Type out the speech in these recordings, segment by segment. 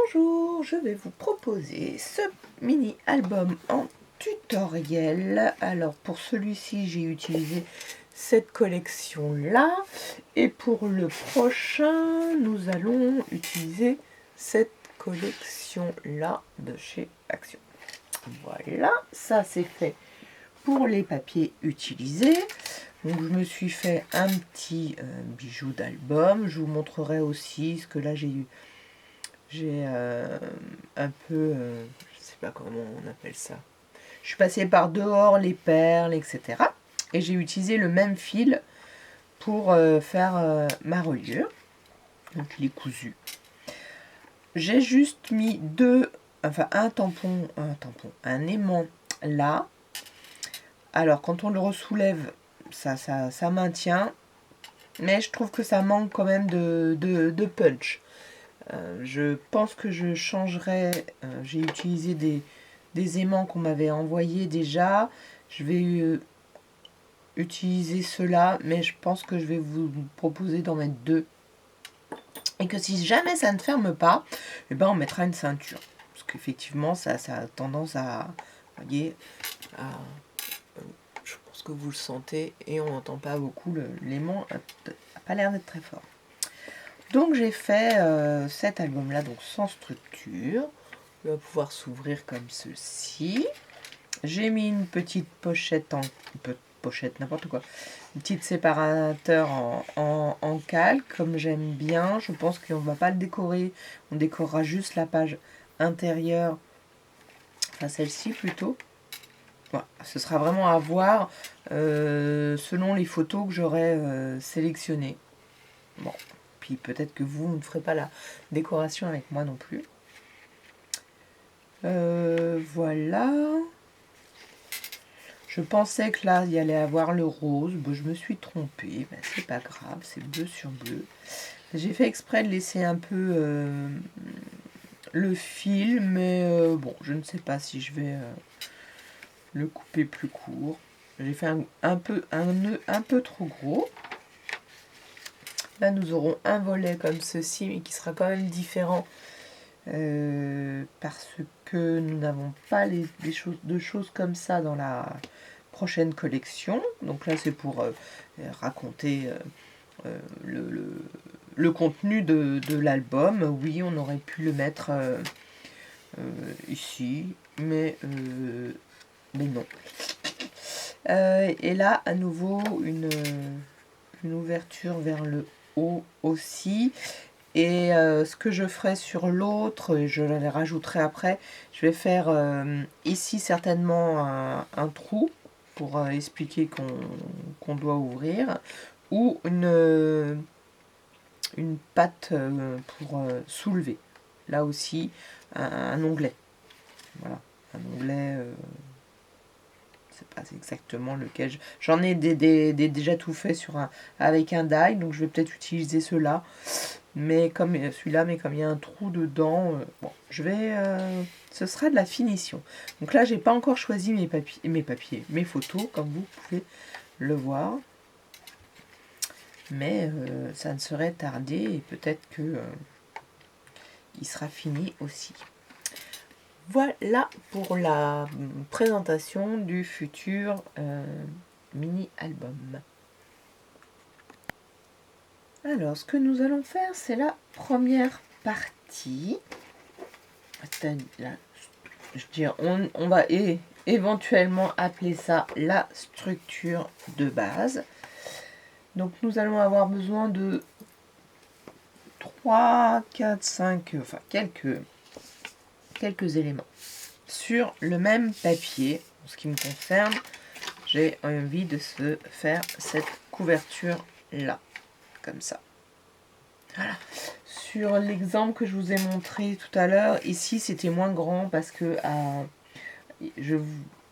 Bonjour, je vais vous proposer ce mini album en tutoriel. Alors pour celui-ci, j'ai utilisé cette collection-là. Et pour le prochain, nous allons utiliser cette collection-là de chez Action. Voilà, ça c'est fait pour les papiers utilisés. Donc je me suis fait un petit bijou d'album. Je vous montrerai aussi ce que là j'ai un peu, je sais pas comment on appelle ça. Je suis passée par dehors les perles, etc. Et j'ai utilisé le même fil pour faire ma reliure. Donc il est cousu. J'ai juste mis un aimant là. Alors quand on le ressoulève, ça maintient. Mais je trouve que ça manque quand même de punch. Je pense que je changerai. J'ai utilisé des aimants qu'on m'avait envoyés déjà. Je vais utiliser ceux-là, mais je pense que je vais vous proposer d'en mettre deux. Et que si jamais ça ne ferme pas, eh ben on mettra une ceinture. Parce qu'effectivement, ça a tendance à... Vous voyez, je pense que vous le sentez et on n'entend pas beaucoup. L'aimant n'a pas l'air d'être très fort. Donc j'ai fait cet album-là donc sans structure. Il va pouvoir s'ouvrir comme ceci. J'ai mis une petite pochette n'importe quoi. Une petite séparateur en calque, comme j'aime bien. Je pense qu'on ne va pas le décorer. On décorera juste la page intérieure. Enfin celle-ci plutôt. Voilà. Ce sera vraiment à voir selon les photos que j'aurai sélectionnées. Bon. Puis peut-être que vous ne ferez pas la décoration avec moi non plus. Voilà. Je pensais que là, il y allait avoir le rose. Bon, je me suis trompée. Ben, c'est pas grave, c'est bleu sur bleu. J'ai fait exprès de laisser un peu le fil, mais bon, je ne sais pas si je vais le couper plus court. J'ai fait un nœud un peu trop gros. Là, nous aurons un volet comme ceci, mais qui sera quand même différent. Parce que nous n'avons pas de choses comme ça dans la prochaine collection. Donc là c'est pour raconter le contenu de l'album. Oui, on aurait pu le mettre ici, mais non. Et là à nouveau une ouverture vers le haut aussi. Et ce que je ferai sur l'autre, et je les rajouterai après, je vais faire ici certainement un trou pour expliquer qu'on doit ouvrir, ou une patte pour soulever. Là aussi, un onglet. Voilà, un onglet, c'est pas exactement lequel. J'en ai déjà tout fait avec un die, donc je vais peut-être utiliser ceux-là. Mais comme celui-là, mais comme il y a un trou dedans, bon, ce sera de la finition. Donc là, j'ai pas encore choisi mes photos, comme vous pouvez le voir. Mais ça ne serait tardé et peut-être que il sera fini aussi. Voilà pour la présentation du futur mini-album. Alors, ce que nous allons faire, c'est la première partie. On va éventuellement appeler ça la structure de base. Donc, nous allons avoir besoin de 3, 4, 5, enfin quelques éléments. Sur le même papier, en ce qui me concerne, j'ai envie de se faire cette couverture-là. Comme ça. Voilà. Sur l'exemple que je vous ai montré tout à l'heure, ici c'était moins grand parce que je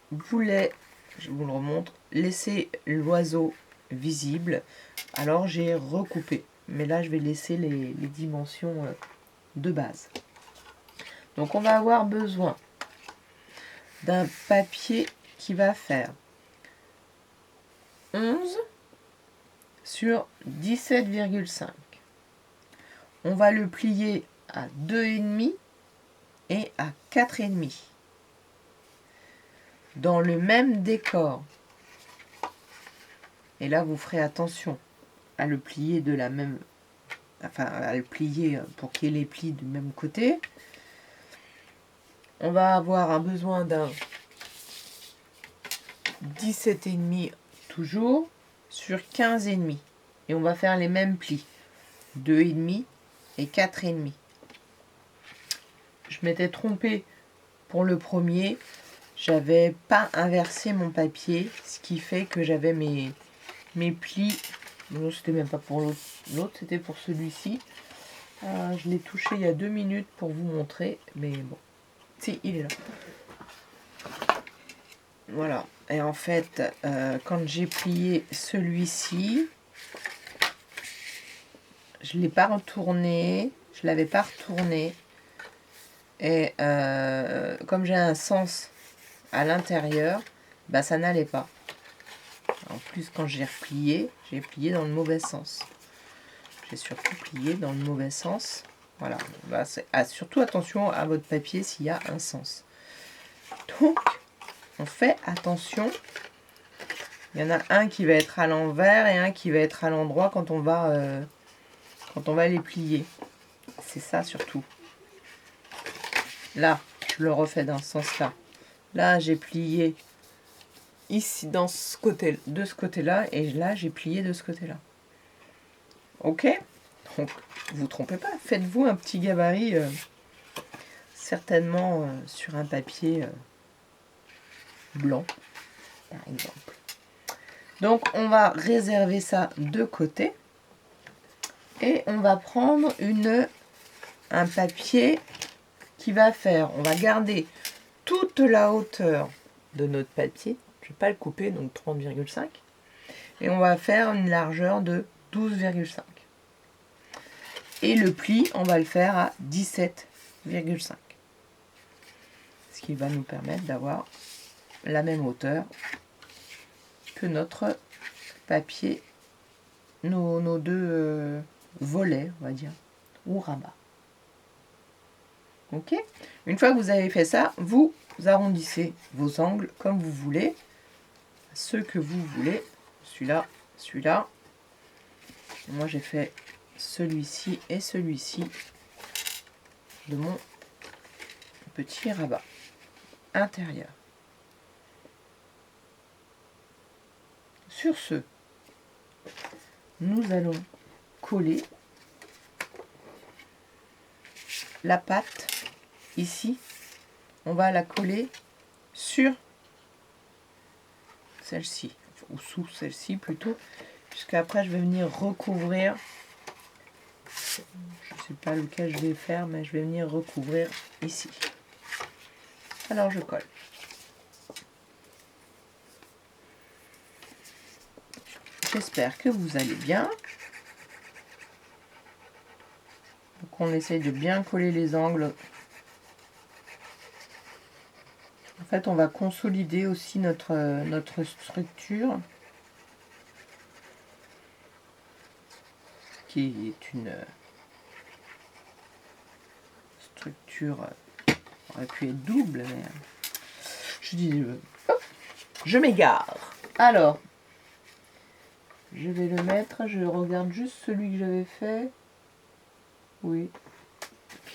voulais, je vous le remontre, laisser l'oiseau visible. Alors j'ai recoupé. Mais là je vais laisser les dimensions de base. Donc on va avoir besoin d'un papier qui va faire 11 sur 17,5. On va le plier à 2,5 et à 4,5. Dans le même décor. Et là, vous ferez attention à le plier de la même... Enfin, à le plier pour qu'il y ait les plis du même côté. On va avoir un besoin d'un 17,5 toujours sur 15,5. Et on va faire les mêmes plis. 2,5 et 4,5. Je m'étais trompée pour le premier. J'avais pas inversé mon papier, ce qui fait que j'avais mes plis. Non, c'était même pas pour l'autre. L'autre, c'était pour celui-ci. Je l'ai touché il y a 2 minutes pour vous montrer. Mais bon. Si, il est là. Voilà. Et en fait, quand j'ai plié celui-ci, je ne l'ai pas retourné. Je l'avais pas retourné. Et comme j'ai un sens à l'intérieur, bah, ça n'allait pas. En plus, quand j'ai plié dans le mauvais sens. J'ai surtout plié dans le mauvais sens. Voilà. Bah, surtout attention à votre papier s'il y a un sens. Donc, on fait attention. Il y en a un qui va être à l'envers et un qui va être à l'endroit quand on va les plier. C'est ça surtout. Là, je le refais dans ce sens-là. Là, j'ai plié ici de ce côté-là et là, j'ai plié de ce côté-là. Ok? Donc, vous trompez pas. Faites-vous un petit gabarit, certainement sur un papier blanc, par exemple. Donc, on va réserver ça de côté. Et on va prendre un papier qui va faire, on va garder toute la hauteur de notre papier. Je ne vais pas le couper, donc 30,5. Et on va faire une largeur de 12,5. Et le pli, on va le faire à 17,5. Ce qui va nous permettre d'avoir la même hauteur que notre papier, nos deux volets, on va dire, ou rabat. Ok? Une fois que vous avez fait ça, vous arrondissez vos angles comme vous voulez, ceux que vous voulez. Celui-là, celui-là. Moi, j'ai fait celui-ci et celui-ci de mon petit rabat intérieur. Sur ce, nous allons coller la pâte ici. On va la coller sur celle-ci, ou sous celle-ci plutôt, puisqu'après je vais venir recouvrir. Je ne sais pas lequel je vais faire, mais je vais venir recouvrir ici. Alors je colle. J'espère que vous allez bien. Donc on essaye de bien coller les angles. En fait, on va consolider aussi notre structure, qui est une structure, aurait pu être double, mais je m'égare. Alors, je vais le mettre, je regarde juste celui que j'avais fait. Oui,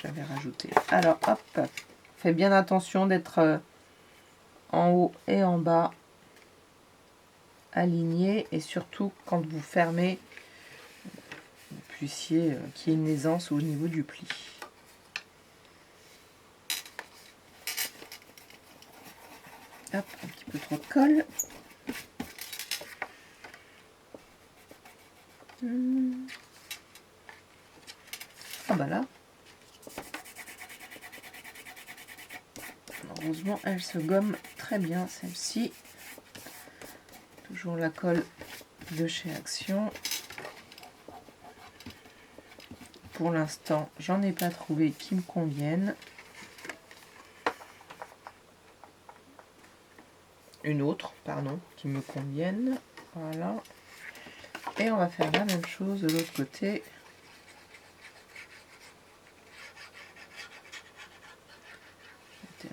j'avais rajouté. Alors, hop, faites bien attention d'être en haut et en bas alignés, et surtout quand vous fermez, vous puissiez qu'il y ait une aisance au niveau du pli. Hop, un petit peu trop de colle. Ah bah là. Heureusement, elle se gomme très bien, celle-ci. Toujours la colle de chez Action. Pour l'instant, j'en ai pas trouvé qui me conviennent. Une autre, pardon, qui me convienne. Voilà. Et on va faire la même chose de l'autre côté.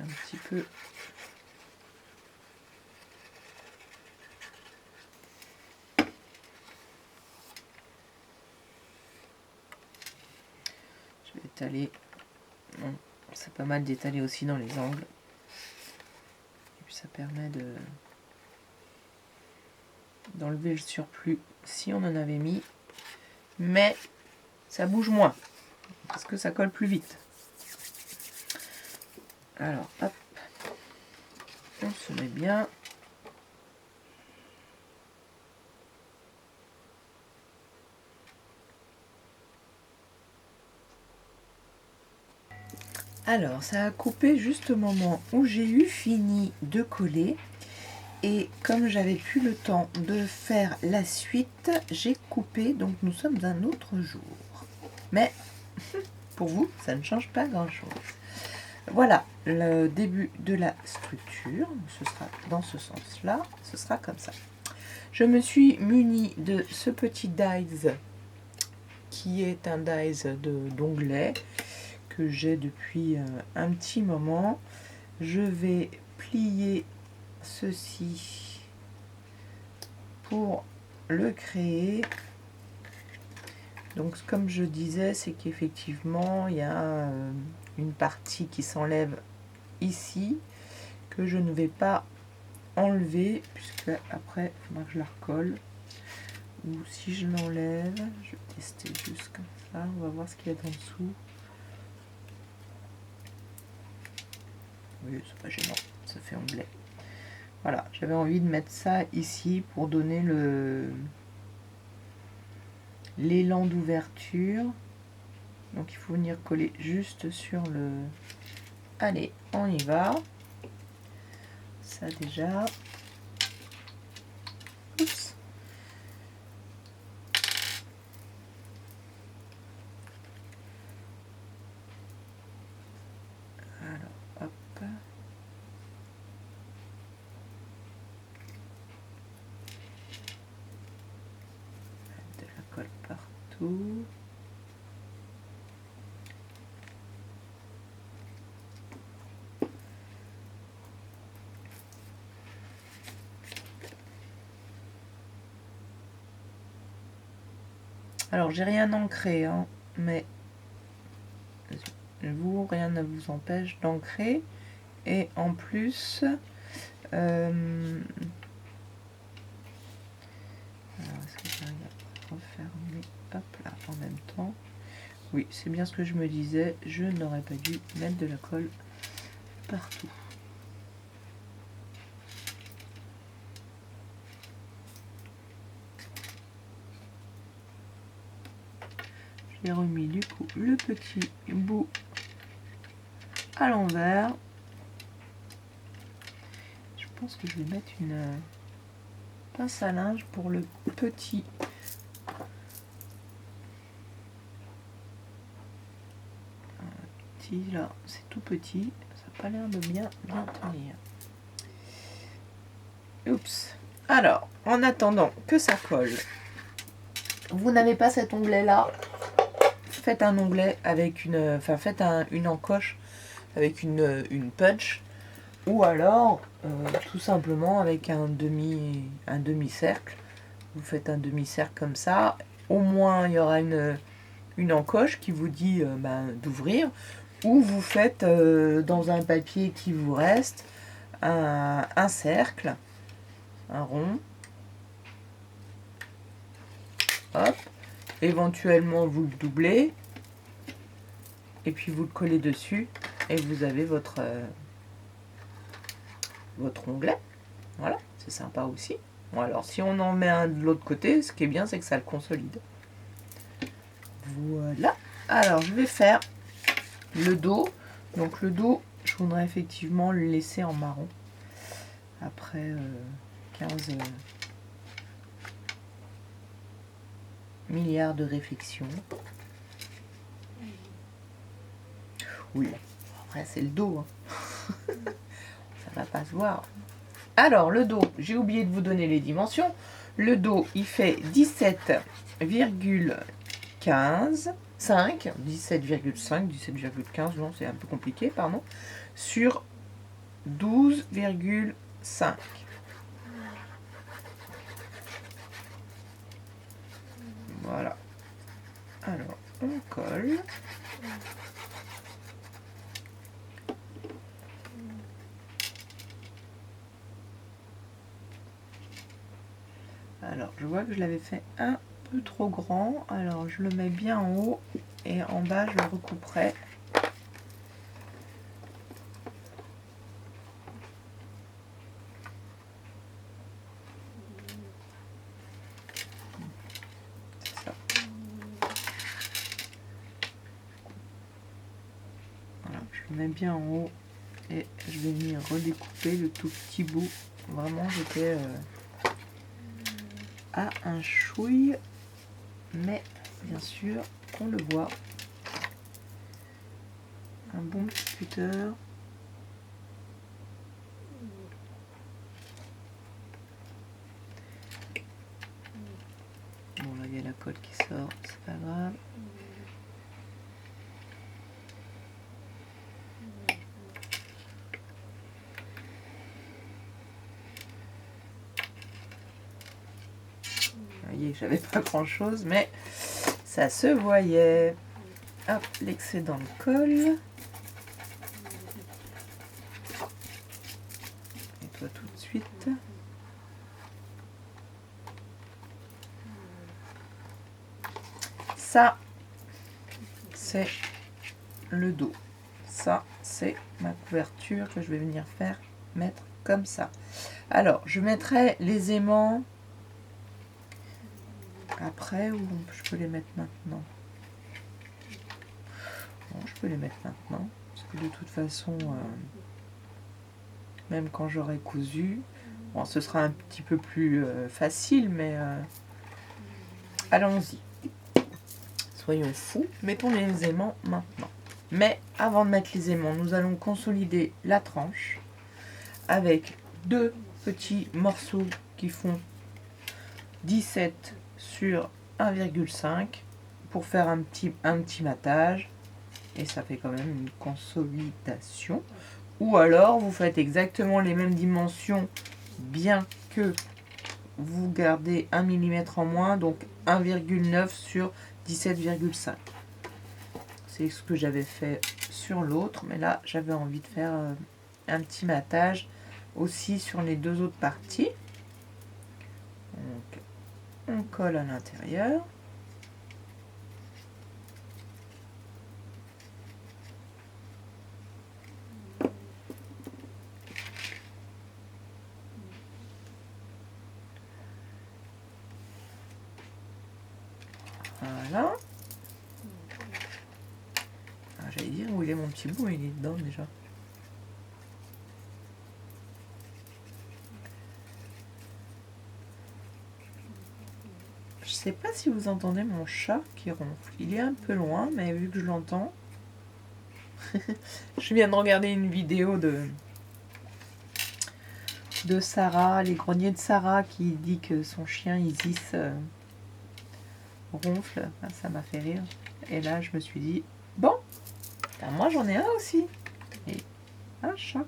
un petit peu. Je vais étaler. Bon, c'est pas mal d'étaler aussi dans les angles. Et puis ça permet d'enlever le surplus si on en avait mis. Mais ça bouge moins parce que ça colle plus vite. Alors, hop, on se met bien. Alors, ça a coupé juste au moment où j'ai eu fini de coller. Et comme j'avais plus le temps de faire la suite, j'ai coupé. Donc, nous sommes un autre jour. Mais, pour vous, ça ne change pas grand-chose. Voilà le début de la structure. Ce sera dans ce sens-là. Ce sera comme ça. Je me suis munie de ce petit dies qui est un dies d'onglet que j'ai depuis un petit moment. Je vais plier ceci pour le créer. Donc comme je disais, c'est qu'effectivement il y a une partie qui s'enlève ici que je ne vais pas enlever puisque après il faudra que je la recolle, ou si je l'enlève, je vais tester juste comme ça, on va voir ce qu'il y a en dessous. Oui, c'est pas gênant, ça fait onglet. Voilà, j'avais envie de mettre ça ici pour donner l'élan d'ouverture. Donc il faut venir coller juste sur le... Allez, on y va. Ça déjà. Oups. Alors, hop. De la colle partout. Alors, j'ai rien ancré, hein, mais vous, rien ne vous empêche d'ancrer. Et en plus, alors, est-ce que j'arrive à refermer, hop là, en même temps? Oui, c'est bien ce que je me disais, je n'aurais pas dû mettre de la colle partout. J'ai remis du coup le petit bout à l'envers. Je pense que je vais mettre une pince à linge pour le petit. Petit là, c'est tout petit, ça n'a pas l'air de bien tenir. Oups. Alors, en attendant que ça colle, vous n'avez pas cet onglet là, faites un onglet avec une, enfin faites une encoche avec une punch, ou alors tout simplement avec un demi-cercle. Vous faites un demi-cercle comme ça, au moins il y aura une encoche qui vous dit d'ouvrir, ou vous faites dans un papier qui vous reste un cercle, un rond, hop, éventuellement vous le doublez et puis vous le collez dessus et vous avez votre onglet. Voilà, c'est sympa aussi. Bon, alors si on en met un de l'autre côté, ce qui est bien c'est que ça le consolide. Voilà, alors je vais faire le dos. Donc le dos, je voudrais effectivement le laisser en marron après 15 milliards de réflexions. Oui, après c'est le dos, hein. Ça va pas se voir. Alors le dos, j'ai oublié de vous donner les dimensions. Le dos il fait 17,15, 5, 17,5, 17,15, non c'est un peu compliqué, pardon, sur 12,5. Voilà. Alors, on colle. Alors, je vois que je l'avais fait un peu trop grand. Alors, je le mets bien en haut et en bas, je le recouperai. C'est ça. Voilà, je le mets bien en haut et je vais venir redécouper le tout petit bout. Vraiment, j'étais à un chouille, mais bien sûr qu'on le voit. Un bon petit cutter. Bon, là il y a la colle qui sort, c'est pas grave. Vous voyez, j'avais pas grand chose, mais ça se voyait. Hop, l'excédent de colle. Et toi tout de suite. Ça, c'est le dos. Ça, c'est ma couverture que je vais venir mettre comme ça. Alors, je mettrai les aimants après ou je peux les mettre maintenant? Bon, je peux les mettre maintenant. Parce que de toute façon, même quand j'aurai cousu, bon, ce sera un petit peu plus facile, mais allons-y. Soyons fous, mettons les aimants maintenant. Mais avant de mettre les aimants, nous allons consolider la tranche avec deux petits morceaux qui font 17 sur 1,5 pour faire un petit matage. Et ça fait quand même une consolidation. Ou alors, vous faites exactement les mêmes dimensions, bien que vous gardez 1 mm en moins, donc 1,9 sur 17,5. C'est ce que j'avais fait sur l'autre, mais là, j'avais envie de faire un petit matage aussi sur les deux autres parties. Donc, on colle à l'intérieur. Voilà. Ah, j'allais dire où il est mon petit bout, il est dedans déjà. Je sais pas si vous entendez mon chat qui ronfle. Il est un peu loin, mais vu que je l'entends, je viens de regarder une vidéo de Sarah, les greniers de Sarah, qui dit que son chien Isis ronfle. Ah, ça m'a fait rire. Et là, je me suis dit, bon, ben moi j'en ai un aussi. Et un chat.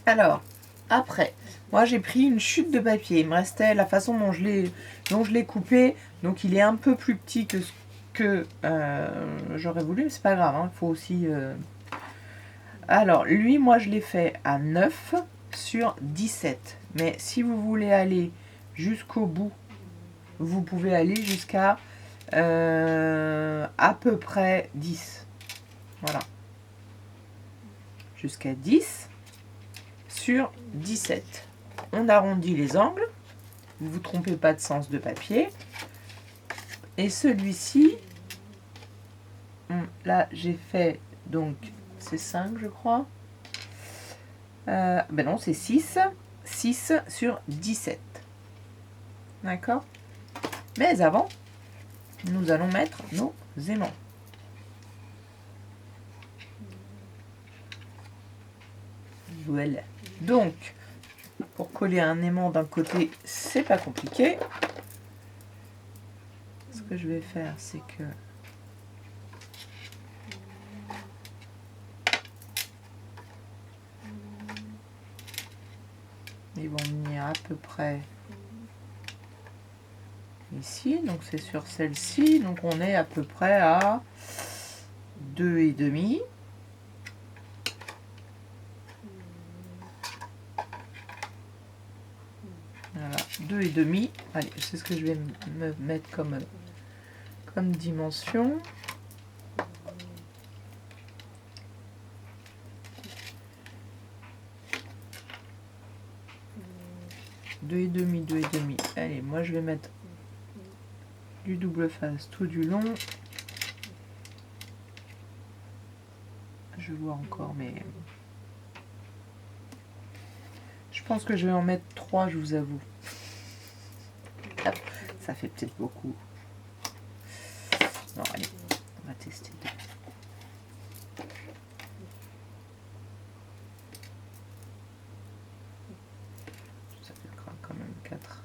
Alors, après, moi j'ai pris une chute de papier. Il me restait la façon dont je l'ai coupé. Donc il est un peu plus petit que ce que j'aurais voulu, mais c'est pas grave. Il faut aussi... Alors, lui, moi je l'ai fait à 9 sur 17. Mais si vous voulez aller jusqu'au bout, vous pouvez aller jusqu'à à peu près 10. Voilà. Jusqu'à 10 sur 17. On arrondit les angles. Ne vous trompez pas de sens de papier. Et celui-ci, là j'ai fait, donc c'est 5 je crois. Ben non, c'est 6. 6 sur 17. D'accord? Mais avant, nous allons mettre nos aimants. Voilà. Donc, pour coller un aimant d'un côté, c'est pas compliqué. Ce que je vais faire, c'est que ils vont venir à peu près ici, donc c'est sur celle-ci, donc on est à peu près à 2,5. Voilà, 2,5. Allez, c'est ce que je vais me mettre comme dimension. Deux et demi. Allez, moi je vais mettre du double face tout du long. Je vois encore, mais je pense que je vais en mettre 3, je vous avoue. Hop, ça fait peut-être beaucoup. Non, allez, on va tester 2. Ça fait quand même 4.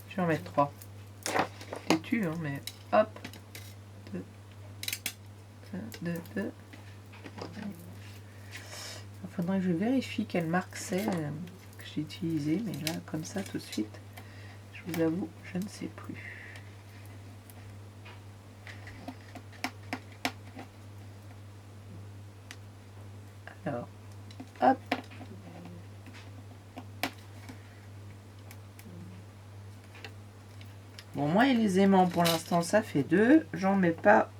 Je vais en mettre 3. Têtu, hein, mais hop. 2. Il faudrait que je vérifie quelle marque c'est que j'ai utilisé, mais là, comme ça, tout de suite, je vous avoue, je ne sais plus. Alors, hop. Bon, moi et les aimants, pour l'instant, ça fait 2. J'en mets pas.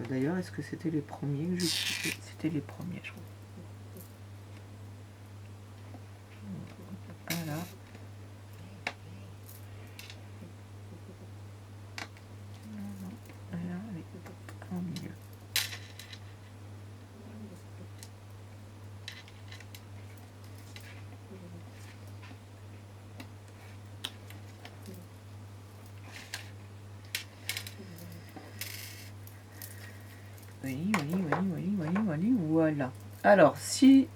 D'ailleurs, est-ce que c'était les premiers que j'ai... C'était les premiers, je crois. Voilà. Voilà, allez, en milieu. Oui, voilà. Alors, si...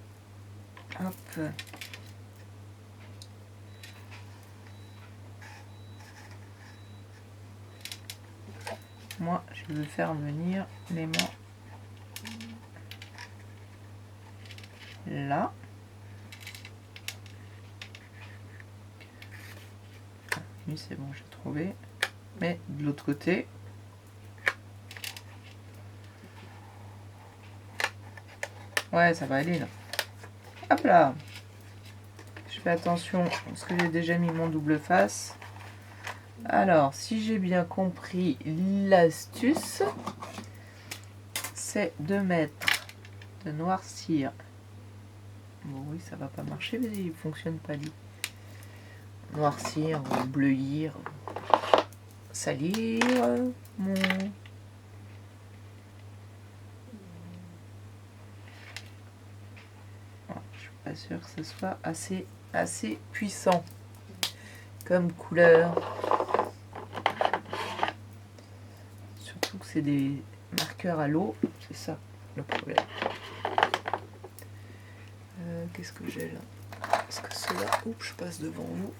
Hop. Moi, je veux faire venir l'aimant là. Oui, c'est bon, j'ai trouvé. Mais de l'autre côté... Ouais, ça va aller là. Hop là. Je fais attention parce que j'ai déjà mis mon double face. Alors, si j'ai bien compris, l'astuce, c'est de noircir. Bon, oui, ça va pas marcher, mais il fonctionne pas lui. Noircir, bleuir, salir mon... Je suis pas sûre que ce soit assez puissant comme couleur. Surtout que c'est des marqueurs à l'eau, c'est ça le problème. Qu'est-ce que j'ai là? Est-ce que c'est là? Oups, je passe devant vous.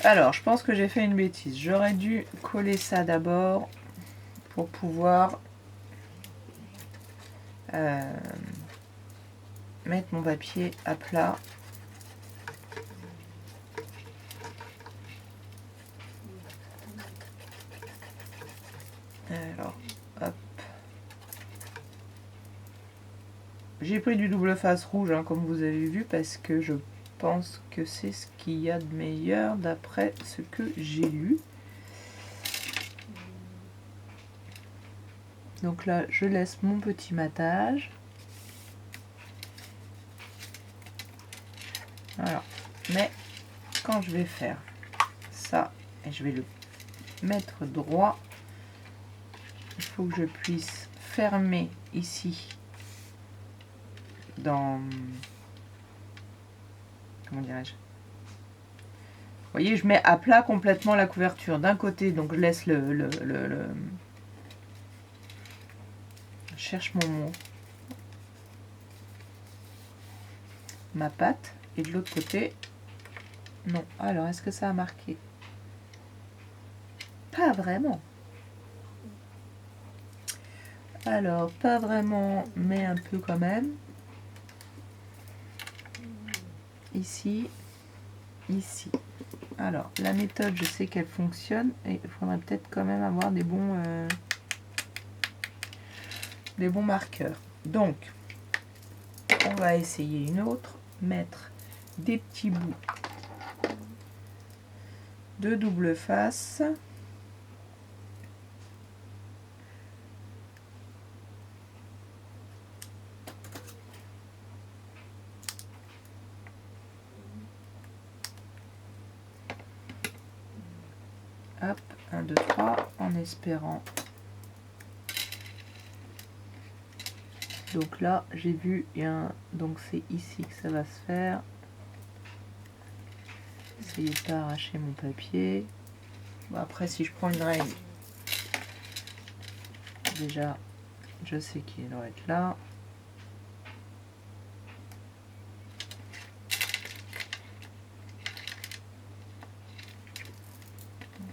Alors, je pense que j'ai fait une bêtise. J'aurais dû coller ça d'abord pour pouvoir mettre mon papier à plat. Alors, hop. J'ai pris du double face rouge, hein, comme vous avez vu, parce que je pense que c'est ce qu'il y a de meilleur d'après ce que j'ai lu. Donc là, je laisse mon petit matage. Voilà. Mais quand je vais faire ça, et je vais le mettre droit, il faut que je puisse fermer ici dans comment dirais-je? Vous voyez, je mets à plat complètement la couverture. D'un côté, donc je laisse je cherche mon mot. Ma pâte. Et de l'autre côté, non. Alors, est-ce que ça a marqué? Pas vraiment. Alors, pas vraiment, mais un peu quand même. Ici, ici. Alors, la méthode, je sais qu'elle fonctionne. Et il faudrait peut-être quand même avoir des bons marqueurs. Donc, on va essayer une autre. Mettre des petits bouts de double face. Hop, 1, 2, 3, en espérant. Donc là, j'ai vu, donc c'est ici que ça va se faire. Essayez de pas arracher mon papier. Bon, après, si je prends une règle, déjà, je sais qu'il doit être là.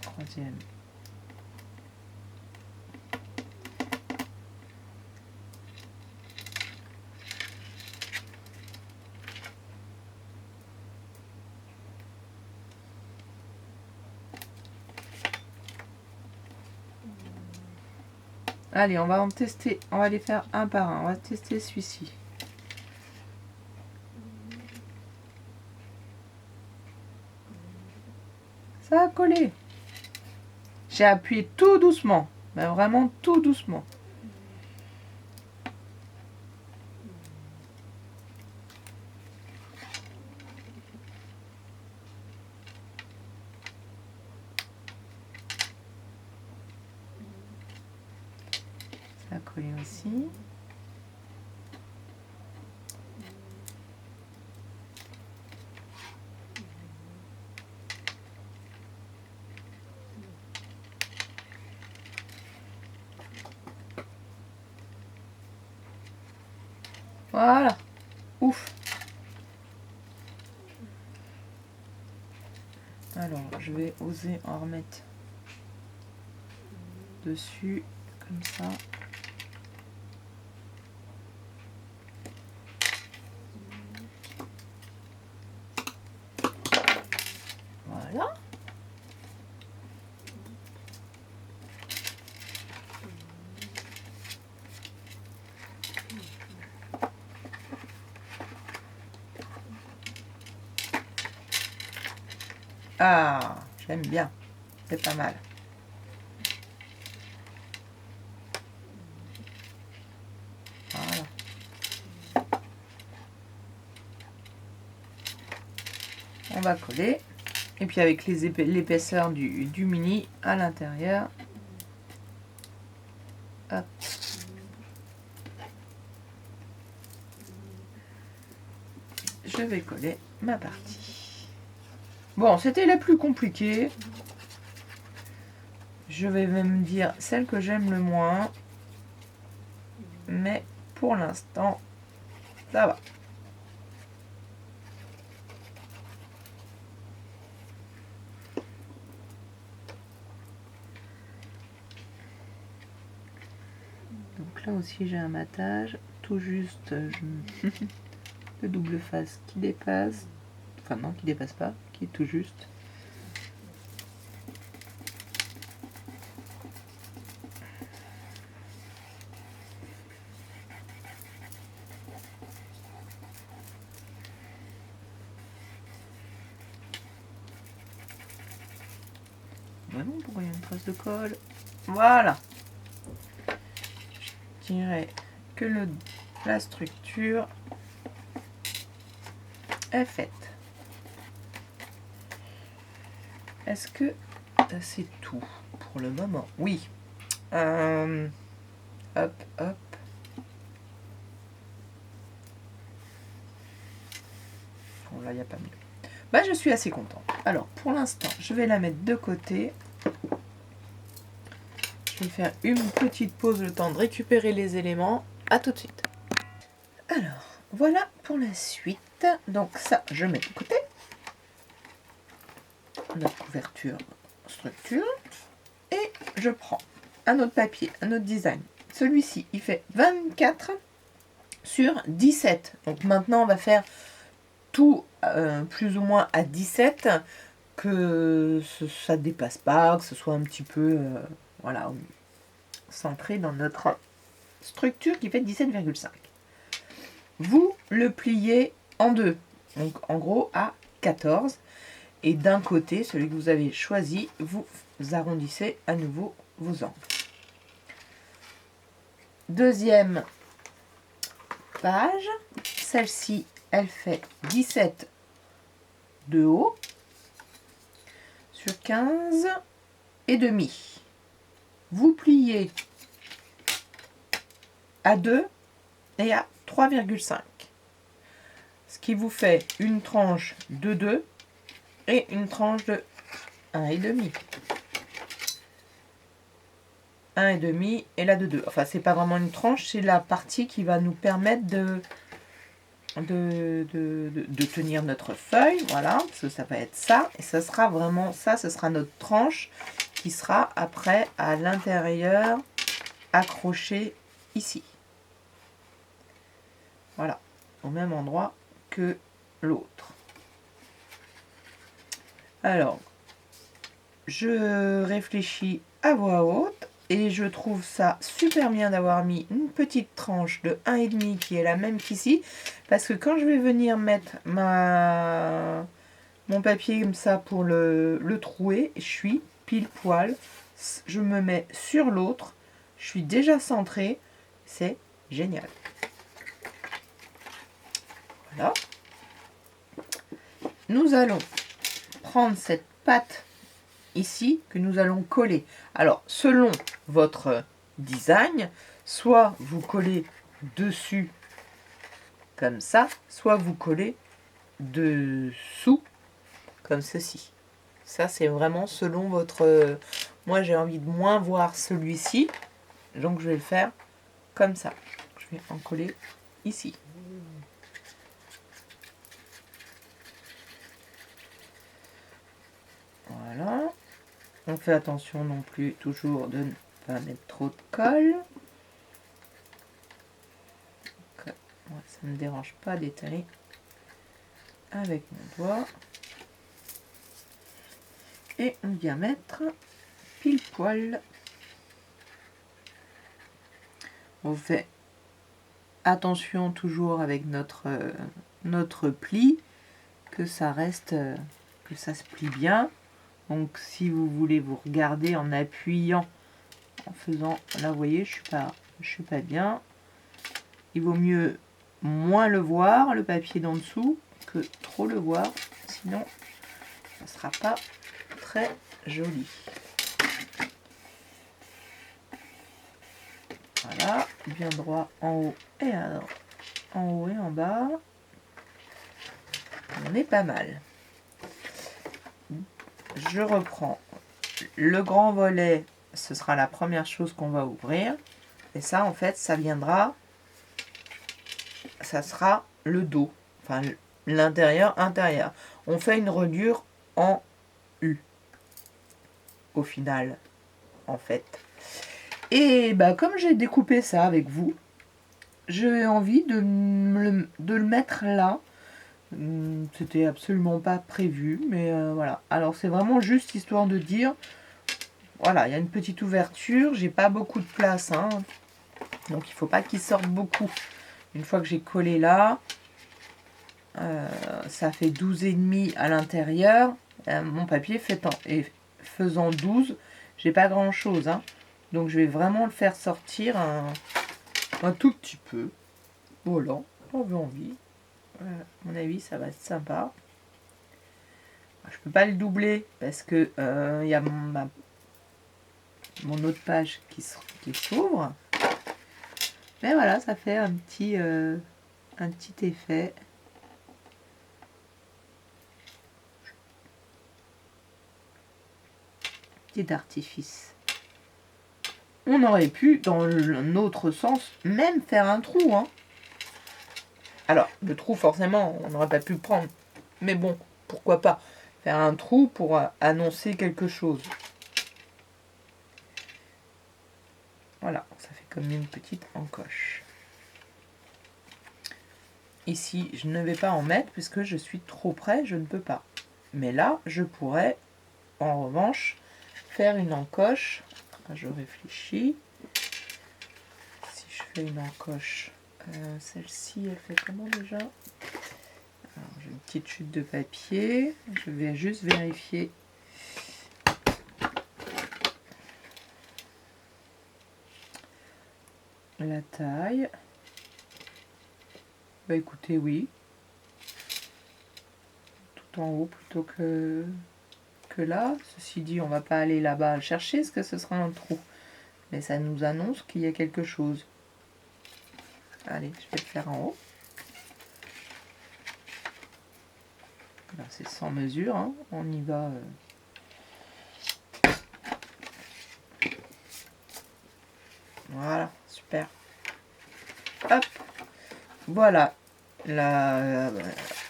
Troisième. Allez, on va en tester, on va les faire un par un. On va tester celui-ci. Ça a collé. J'ai appuyé tout doucement, mais vraiment tout doucement. Ça a collé aussi. Voilà. Ouf. Alors, je vais oser en remettre dessus, comme ça. Voilà. Ah, j'aime bien. C'est pas mal. Voilà. On va coller. Et puis avec l'épaisseur du mini à l'intérieur. Hop. Je vais coller ma partie. Bon, c'était la plus compliquée. Je vais même dire celle que j'aime le moins. Mais pour l'instant, ça va. Donc là aussi j'ai un matage. Tout juste le double face qui dépasse. Enfin non, qui dépasse pas, qui est tout juste. Ben non, pourquoi il y a une trace de colle? Voilà. Je dirais que la structure est faite. Est-ce que c'est tout pour le moment? Oui. Hop, hop. Bon, là, il n'y a pas mieux. bah, je suis assez contente. Alors, pour l'instant, je vais la mettre de côté. Je vais faire une petite pause, le temps de récupérer les éléments. À tout de suite. Alors, voilà pour la suite. Donc ça, je mets de côté. Notre couverture structure. Et je prends un autre papier, un autre design. Celui-ci, il fait 24 sur 17. Donc maintenant, on va faire tout plus ou moins à 17, que ça ne dépasse pas, que ce soit un petit peu voilà, centré dans notre structure qui fait 17,5. Vous le pliez en deux, donc en gros à 14. Et d'un côté, celui que vous avez choisi, vous arrondissez à nouveau vos angles. Deuxième page, celle-ci, elle fait 17 de haut sur 15 et demi. Vous pliez à 2 et à 3,5. Ce qui vous fait une tranche de 2 et une tranche de 1,5. 1,5 et la de 2. Enfin, c'est pas vraiment une tranche, c'est la partie qui va nous permettre de tenir notre feuille. Voilà, parce que ça va être ça. Et ça sera vraiment ça, ce sera notre tranche qui sera après à l'intérieur accrochée ici. Voilà, au même endroit que l'autre. Alors, je réfléchis à voix haute et je trouve ça super bien d'avoir mis une petite tranche de 1,5 qui est la même qu'ici, parce que quand je vais venir mettre mon papier comme ça pour le trouer, je suis pile poil, je me mets sur l'autre, je suis déjà centrée, c'est génial. Voilà. Nous allons prendre cette pâte ici que nous allons coller. Alors, selon votre design, soit vous collez dessus comme ça, soit vous collez dessous comme ceci. Ça, c'est vraiment selon votre... Moi, j'ai envie de moins voir celui-ci, donc je vais le faire comme ça. Je vais en coller ici. Voilà. On fait attention non plus toujours de ne pas mettre trop de colle. Moi, ça ne me dérange pas d'étaler avec mon doigt. Et on vient mettre pile poil. On fait attention toujours avec notre pli, que ça reste, que ça se plie bien. Donc si vous voulez vous regarder en appuyant, en faisant, là vous voyez, je suis pas bien. Il vaut mieux moins le voir, le papier d'en dessous, que trop le voir, sinon ça ne sera pas très joli. Voilà, bien droit en haut et en bas. On est pas mal. Je reprends le grand volet, ce sera la première chose qu'on va ouvrir. Et ça, en fait, ça viendra, ça sera le dos, enfin l'intérieur, intérieur. On fait une reliure en U, au final, en fait. Et bah, comme j'ai découpé ça avec vous, j'ai envie de le mettre là. C'était absolument pas prévu, mais voilà. Alors c'est vraiment juste histoire de dire, voilà, il y a une petite ouverture, j'ai pas beaucoup de place, hein, donc il faut pas qu'il sorte beaucoup. Une fois que j'ai collé là, ça fait 12,5 à l'intérieur. Mon papier faisant 12, j'ai pas grand chose, hein, donc je vais vraiment le faire sortir un tout petit peu. Voilà, j'avais envie. À mon avis, ça va être sympa. Je peux pas le doubler parce que y a mon autre page qui s'ouvre. Mais voilà, ça fait un petit effet. idée d'artifice. On aurait pu, dans l'autre sens, même faire un trou. Hein. Alors, le trou, forcément, on n'aurait pas pu le prendre. Mais bon, pourquoi pas faire un trou pour annoncer quelque chose. Voilà, ça fait comme une petite encoche. Ici, je ne vais pas en mettre puisque je suis trop près, je ne peux pas. Mais là, je pourrais, en revanche, faire une encoche. Je réfléchis. Si je fais une encoche, celle-ci, elle fait comment déjà? J'ai une petite chute de papier. Je vais juste vérifier. La taille. Bah écoutez, oui. Tout en haut plutôt que là. Ceci dit, on va pas aller là-bas le chercher parce que ce sera un trou. Mais ça nous annonce qu'il y a quelque chose. Allez, je vais le faire en haut. C'est sans mesure, hein. On y va. Voilà, super. Hop, voilà la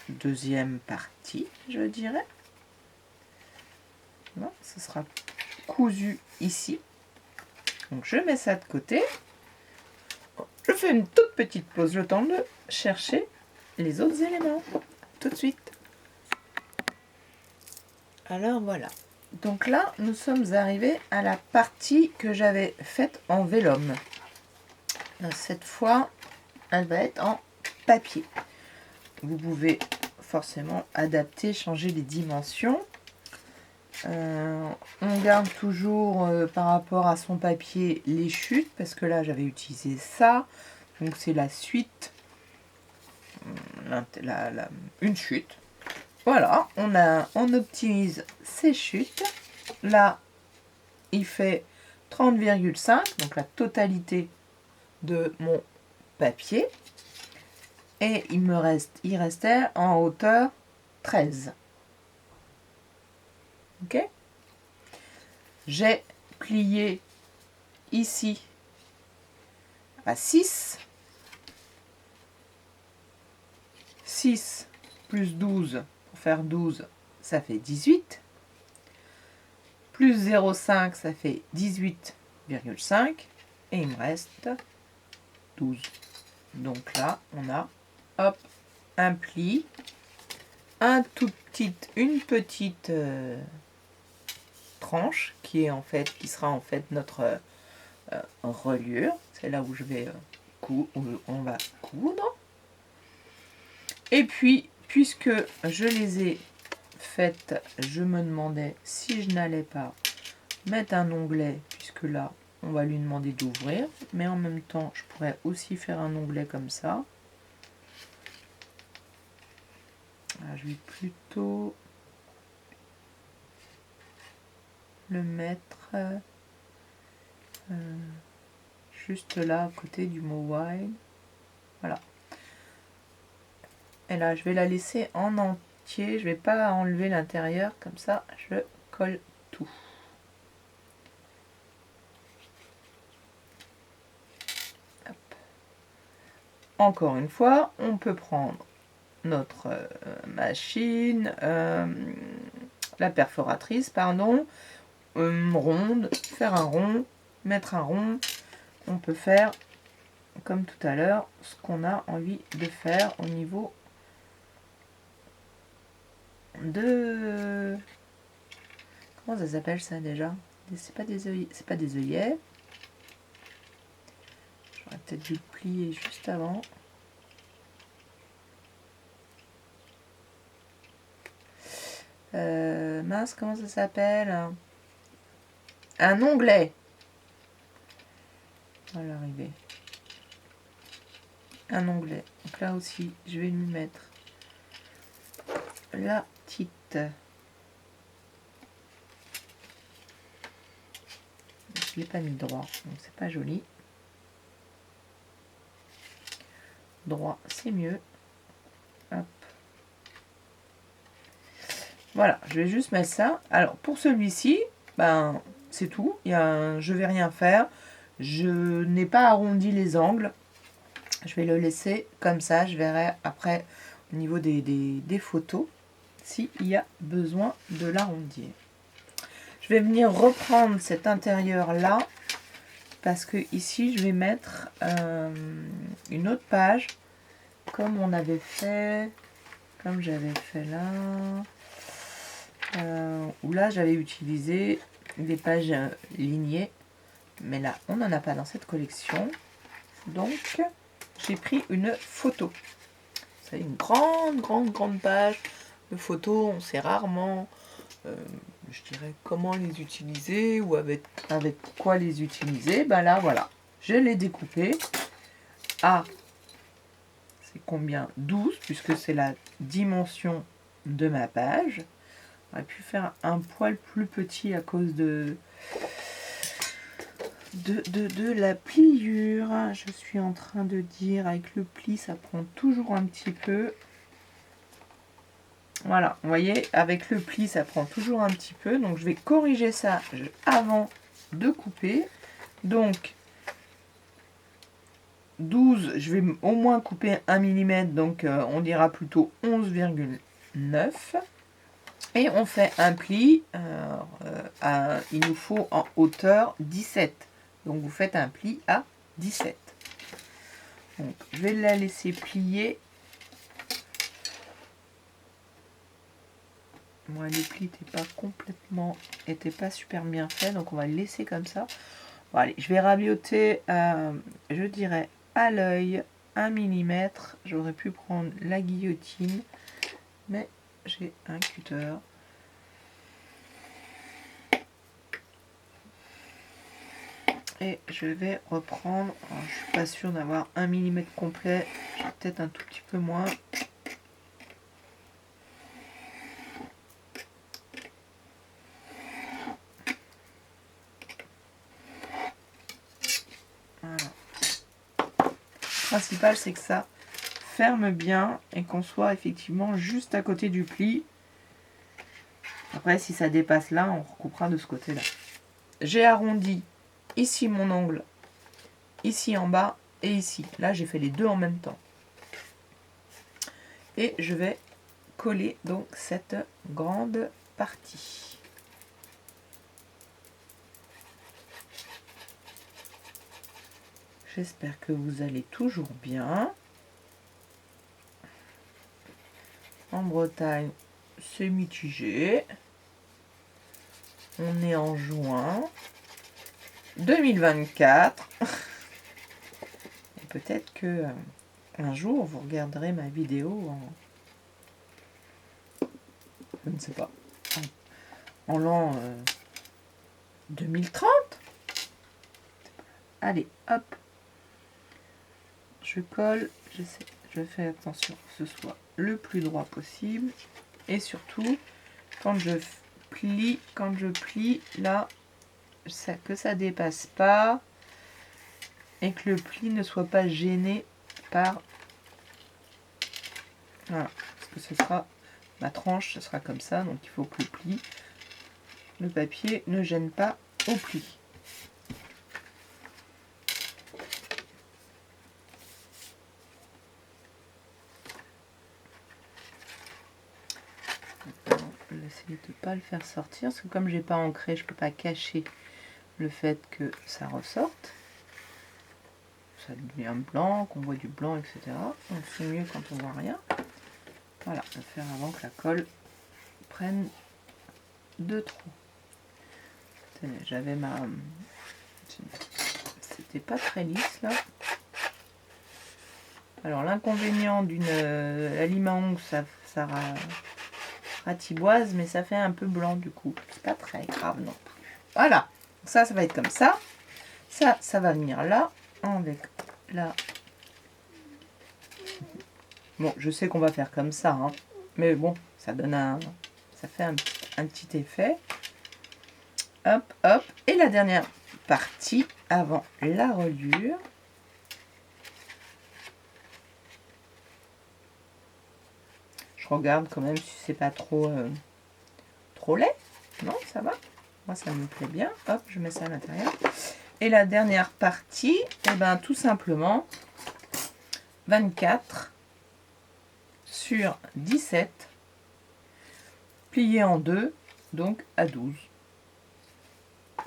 deuxième partie, je dirais. Voilà, ce sera cousu ici. Donc je mets ça de côté. Je fais une toute petite pause, le temps de chercher les autres éléments. Tout de suite. Alors voilà. Donc là, nous sommes arrivés à la partie que j'avais faite en vélum. Cette fois, elle va être en papier. Vous pouvez forcément adapter, changer les dimensions. On garde toujours par rapport à son papier les chutes, parce que là j'avais utilisé ça. Donc c'est la suite, une chute. Voilà, on optimise ces chutes. Là, il fait 30,5, donc la totalité de mon papier. Et il restait en hauteur 13. Ok. J'ai plié ici à 6. 6 plus 12, pour faire 12, ça fait 18. Plus 0,5, ça fait 18,5. Et il me reste 12. Donc là, on a, hop, un pli, une petite tranche qui sera en fait notre reliure. C'est là où je vais où on va coudre. Et puis, puisque je les ai faites, je me demandais si je n'allais pas mettre un onglet, puisque là, on va lui demander d'ouvrir. Mais en même temps, je pourrais aussi faire un onglet comme ça. Alors, je vais plutôt le mettre juste là, à côté du mot wide. Voilà. Et là, je vais la laisser en entier. Je ne vais pas enlever l'intérieur. Comme ça, je colle tout. Hop. Encore une fois, on peut prendre notre machine, la perforatrice, pardon, ronde, faire un rond, mettre un rond. On peut faire, comme tout à l'heure, ce qu'on a envie de faire au niveau de... Comment ça s'appelle ça déjà? C'est pas des œillets, c'est pas des œillets. J'aurais peut-être dû plier juste avant. Mince, comment ça s'appelle? Un onglet. On va l'arriver. Un onglet. Donc là aussi, je vais lui mettre la petite. Je ne l'ai pas mis droit, donc c'est pas joli. Droit, c'est mieux. Hop. Voilà, je vais juste mettre ça. Alors, pour celui-ci, ben, c'est tout. Je vais rien faire. Je n'ai pas arrondi les angles. Je vais le laisser comme ça. Je verrai après au niveau des photos s'il y a besoin de l'arrondir. Je vais venir reprendre cet intérieur là parce que ici je vais mettre une autre page comme on avait fait, comme j'avais fait là, où là j'avais utilisé des pages lignées, mais là on n'en a pas dans cette collection, donc j'ai pris une photo. C'est une grande page de photos. On sait rarement, je dirais, comment les utiliser ou avec quoi les utiliser. Ben là, voilà, je l'ai découpé à, c'est combien? 12, puisque c'est la dimension de ma page. On aurait pu faire un poil plus petit à cause de la pliure. Je suis en train de dire, avec le pli, ça prend toujours un petit peu. Voilà, vous voyez, avec le pli, ça prend toujours un petit peu. Donc, je vais corriger ça avant de couper. Donc, 12, je vais au moins couper 1 mm. Donc, on dira plutôt 11,9. Et on fait un pli. Il nous faut en hauteur 17. Donc, vous faites un pli à 17. Donc, je vais la laisser plier. Moi, le pli était pas super bien fait, donc on va le laisser comme ça. Bon, allez, je vais rabioter, je dirais, à l'œil, 1 mm. J'aurais pu prendre la guillotine, mais j'ai un cutter. Et je vais reprendre, alors, je suis pas sûre d'avoir 1 mm complet, peut-être un tout petit peu moins. Le principal, c'est que ça ferme bien et qu'on soit effectivement juste à côté du pli. Après, si ça dépasse là, on recoupera de ce côté-là. J'ai arrondi ici mon angle, ici en bas et ici. Là, j'ai fait les deux en même temps. Et je vais coller donc cette grande partie. J'espère que vous allez toujours bien. En Bretagne, c'est mitigé. On est en juin 2024. Peut-être que un jour, vous regarderez ma vidéo en... Je ne sais pas. En l'an 2030. Allez, hop. Je colle. Je fais attention que ce soit le plus droit possible. Et surtout, quand je plie là, que ça dépasse pas. Et que le pli ne soit pas gêné par... Voilà. Parce que ce sera... Ma tranche, ce sera comme ça. Donc il faut que le papier ne gêne pas au pli. Je vais essayer de ne pas le faire sortir. Parce que comme j'ai pas ancré, je ne peux pas cacher le fait que ça ressorte. Ça devient blanc, qu'on voit du blanc, etc. Donc c'est mieux quand on voit rien. Voilà, on va faire avant que la colle prenne de trop. J'avais ma... C'était pas très lisse là. Alors l'inconvénient d'une lime à ongles, ça ratiboise, mais ça fait un peu blanc du coup. C'est pas très grave non plus. Voilà, ça va être comme ça. Ça va venir là, avec là. Bon, je sais qu'on va faire comme ça, hein, mais bon, ça donne ça fait un petit effet. Hop, hop. Et la dernière partie avant la reliure. Je regarde quand même si c'est pas trop laid. Non, ça va. Moi, ça me plaît bien. Hop, je mets ça à l'intérieur. Et la dernière partie, eh ben, tout simplement 24 sur 17, plié en deux, donc à 12.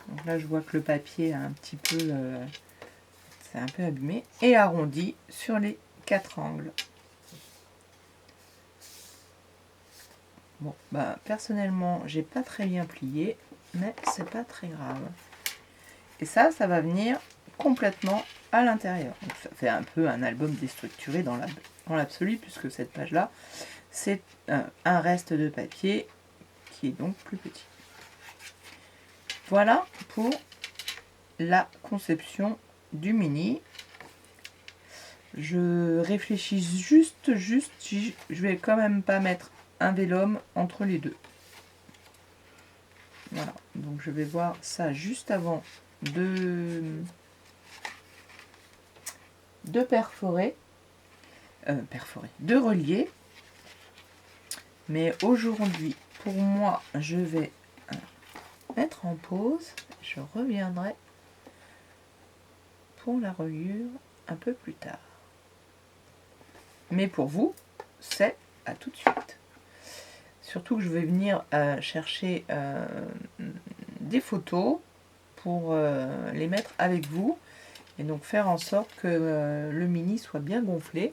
Donc là, je vois que le papier a un petit peu, c'est un peu abîmé. Et arrondi sur les 4 angles. Bon, bah personnellement, j'ai pas très bien plié, mais c'est pas très grave. Et ça va venir complètement à l'intérieur. Donc ça fait un peu un album déstructuré dans l'absolu, puisque cette page-là, c'est un reste de papier qui est donc plus petit. Voilà pour la conception du mini. Je réfléchis juste, je vais quand même pas mettre un vélum entre les deux. Voilà, donc je vais voir ça juste avant de perforer, de relier. Mais aujourd'hui, pour moi, je vais mettre en pause. Je reviendrai pour la reliure un peu plus tard. Mais pour vous, c'est à tout de suite. Surtout que je vais venir chercher des photos pour les mettre avec vous. Et donc faire en sorte que le mini soit bien gonflé.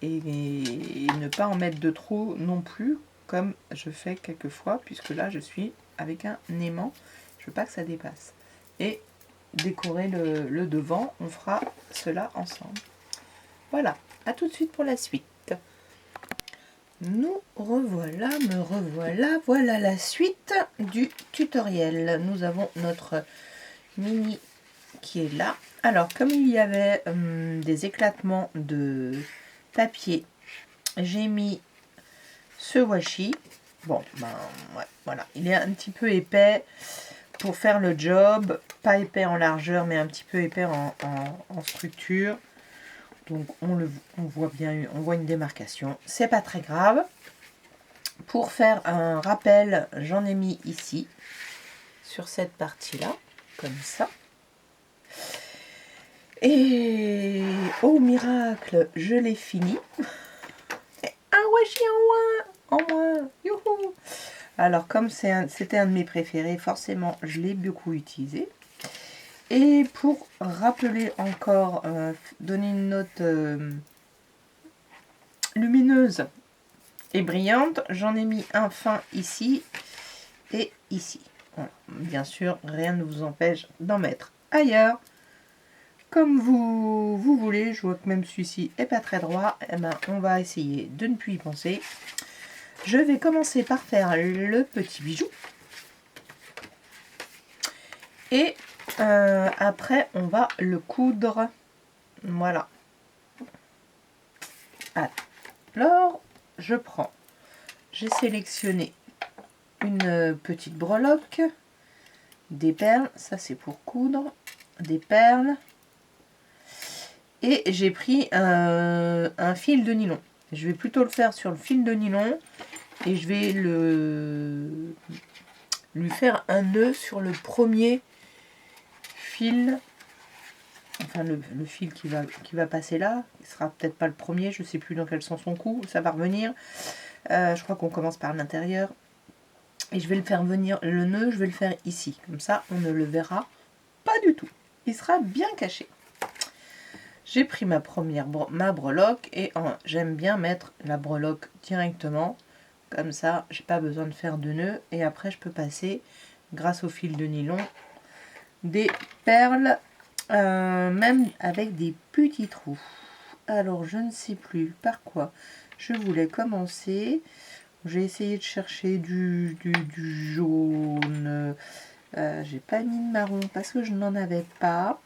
et ne pas en mettre de trop non plus, comme je fais quelquefois, puisque là je suis avec un aimant. Je veux pas que ça dépasse. Et décorer le devant, on fera cela ensemble. Voilà, à tout de suite pour la suite. Nous revoilà, me revoilà, voilà la suite du tutoriel. Nous avons notre mini qui est là. Alors, comme il y avait des éclatements de papier, j'ai mis ce washi. Bon, ben ouais, voilà, il est un petit peu épais pour faire le job, pas épais en largeur, mais un petit peu épais en structure. Donc on voit bien, on voit une démarcation, c'est pas très grave. Pour faire un rappel, j'en ai mis ici, sur cette partie-là, comme ça. Et oh miracle, je l'ai fini. Et un washi en moins, youhou. Alors comme c'était un de mes préférés, forcément je l'ai beaucoup utilisé. Et pour rappeler encore, donner une note lumineuse et brillante, j'en ai mis un fin ici et ici. Voilà. Bien sûr, rien ne vous empêche d'en mettre ailleurs. Comme vous voulez, je vois que même celui-ci est pas très droit, eh ben, on va essayer de ne plus y penser. Je vais commencer par faire le petit bijou. Et après, on va le coudre. Voilà. Alors, j'ai sélectionné une petite breloque, des perles, ça c'est pour coudre, des perles, et j'ai pris un fil de nylon. Je vais plutôt le faire sur le fil de nylon, et je vais lui faire un nœud sur le premier fil, enfin le fil qui va passer là. Il sera peut-être pas le premier, je sais plus dans quel sens on coud, ça va revenir. Je crois qu'on commence par l'intérieur. Et je vais le faire venir, le nœud, je vais le faire ici. Comme ça, on ne le verra pas du tout. Il sera bien caché. J'ai pris ma breloque et j'aime bien mettre la breloque directement. Comme ça, j'ai pas besoin de faire de nœud. Et après, je peux passer, grâce au fil de nylon, des perles, même avec des petits trous. Alors, je ne sais plus par quoi je voulais commencer. J'ai essayé de chercher du jaune. J'ai pas mis de marron parce que je n'en avais pas.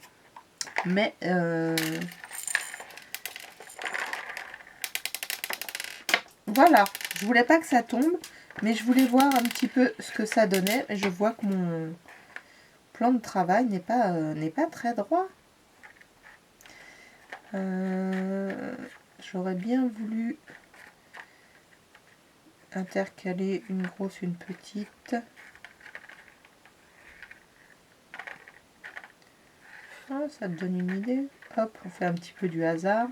Mais voilà. Je voulais pas que ça tombe. Mais je voulais voir un petit peu ce que ça donnait. Et je vois que mon plan de travail n'est pas très droit. J'aurais bien voulu intercaler une grosse, une petite. ça te donne une idée. Hop, on fait un petit peu du hasard.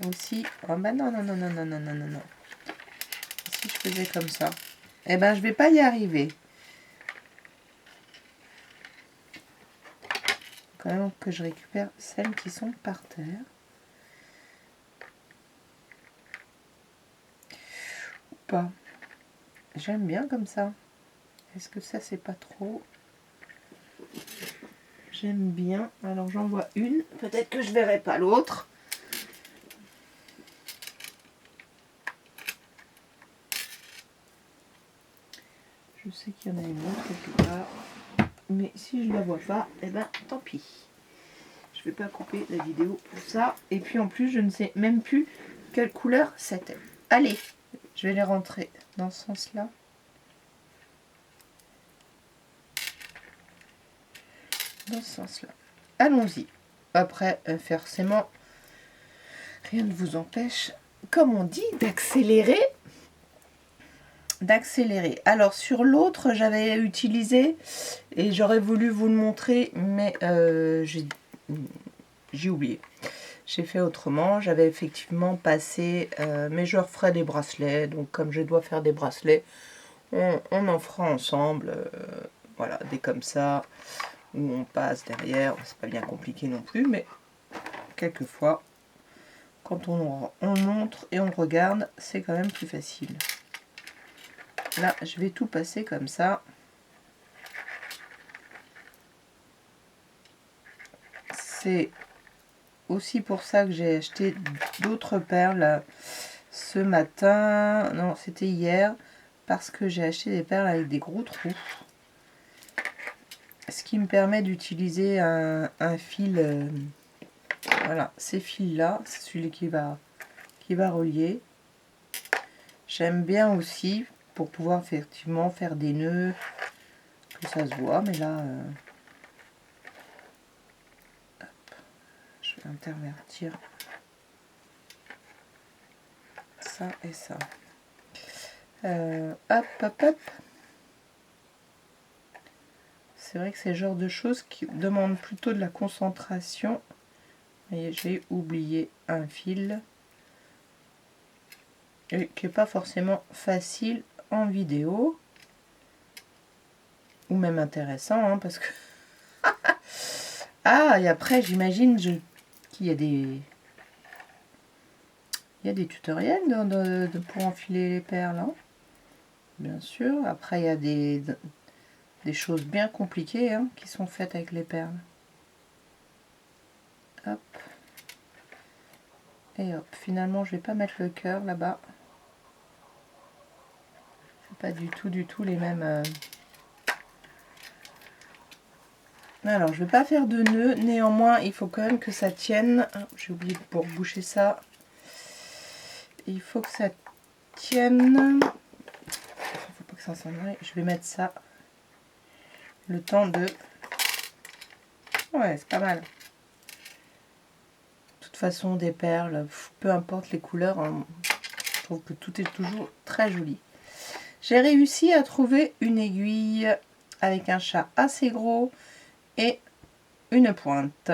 Aussi. Oh bah non, non, non, non, non, non, non, non, non. Si je faisais comme ça. Eh ben, je vais pas y arriver. Quand même que je récupère celles qui sont par terre. Ou pas. J'aime bien comme ça. Est-ce que ça, c'est pas trop? J'aime bien. Alors, j'en vois une. Peut-être que je verrai pas l'autre. Je sais qu'il y en a une autre quelque part. Mais si je ne la vois pas, eh ben, tant pis. Je vais pas couper la vidéo pour ça. Et puis, en plus, je ne sais même plus quelle couleur c'était. Allez, je vais les rentrer dans ce sens-là. Dans ce sens-là. Allons-y. Après, forcément, rien ne vous empêche, comme on dit, d'accélérer. Alors, sur l'autre, j'avais utilisé, et j'aurais voulu vous le montrer, mais j'ai oublié. J'ai fait autrement. J'avais effectivement passé, mais je referai des bracelets. Donc, comme je dois faire des bracelets, on en fera ensemble. Voilà, des comme ça, où on passe derrière. C'est pas bien compliqué non plus, mais quelquefois, quand on montre et on regarde, c'est quand même plus facile. Là, je vais tout passer comme ça. C'est aussi pour ça que j'ai acheté d'autres perles ce matin. Non, c'était hier. Parce que j'ai acheté des perles avec des gros trous. Ce qui me permet d'utiliser un fil. Voilà, ces fils-là. C'est celui qui va relier. J'aime bien aussi pour pouvoir effectivement faire des nœuds. Que ça se voit, mais là... je vais intervertir ça et ça. Hop, hop, hop. C'est vrai que c'est le genre de choses qui demandent plutôt de la concentration. Et j'ai oublié un fil. Et qui n'est pas forcément facile en vidéo. Ou même intéressant, hein, parce que... Ah, et après, j'imagine qu'il y a des... Il y a des tutoriels pour enfiler les perles, hein. Bien sûr. Après, il y a des choses bien compliquées, hein, qui sont faites avec les perles. Hop. Et hop. Finalement, je vais pas mettre le cœur là-bas. C'est pas du tout les mêmes... Alors, je vais pas faire de nœud. Néanmoins, il faut quand même que ça tienne. J'ai oublié pour boucher ça. Il faut que ça tienne. Faut pas que ça s'en aille. Je vais mettre ça. Le temps de... Ouais, c'est pas mal. De toute façon, des perles, peu importe les couleurs, hein, je trouve que tout est toujours très joli. J'ai réussi à trouver une aiguille avec un chat assez gros et une pointe.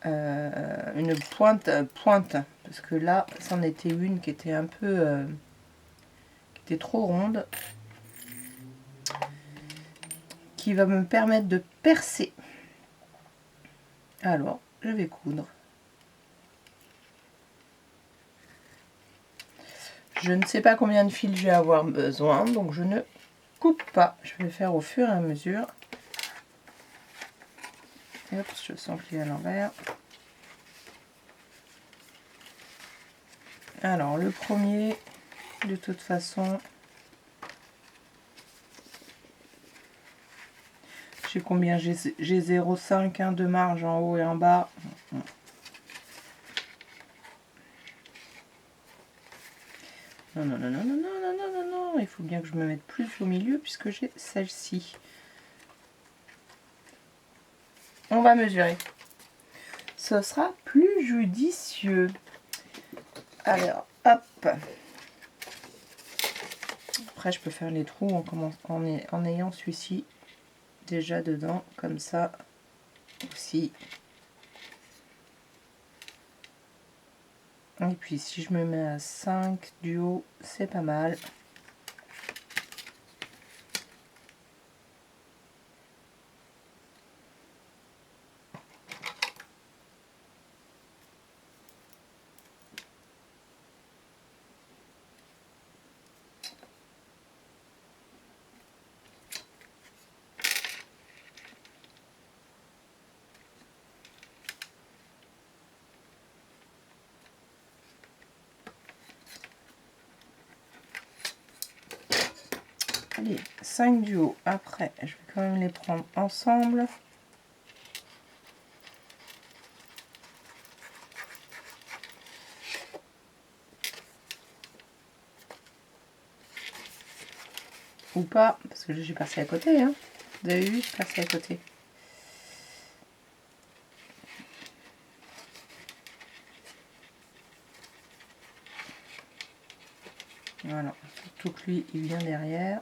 Une pointe, parce que là, c'en était une qui était un peu... qui était trop ronde. Qui va me permettre de percer. Alors, je vais coudre. Je ne sais pas combien de fils je vais avoir besoin, donc je ne coupe pas. Je vais faire au fur et à mesure. Et hop, je sens plier à l'envers. Alors, le premier, de toute façon, j'ai combien? J'ai 0,5 hein, de marge en haut et en bas. Non, non, non, non, non, non, non, non, non, non, il faut bien que je me mette plus au milieu puisque j'ai celle-ci. On va mesurer. Ce sera plus judicieux. Alors, hop. Après, je peux faire les trous en ayant celui-ci déjà dedans, comme ça. aussi. Et puis si je me mets à 5 du haut, c'est pas mal. Allez, 5 du haut. Après, je vais quand même les prendre ensemble. Ou pas, parce que j'ai passé à côté. Hein. Vous avez vu, je passé à côté. Voilà, surtout que lui, il vient derrière.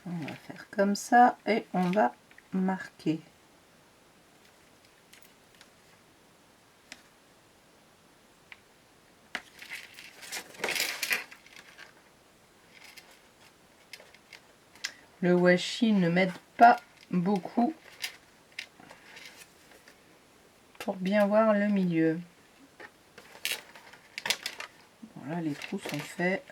On va faire comme ça et on va marquer. Le washi ne m'aide pas beaucoup pour bien voir le milieu. Voilà, les trous sont faits.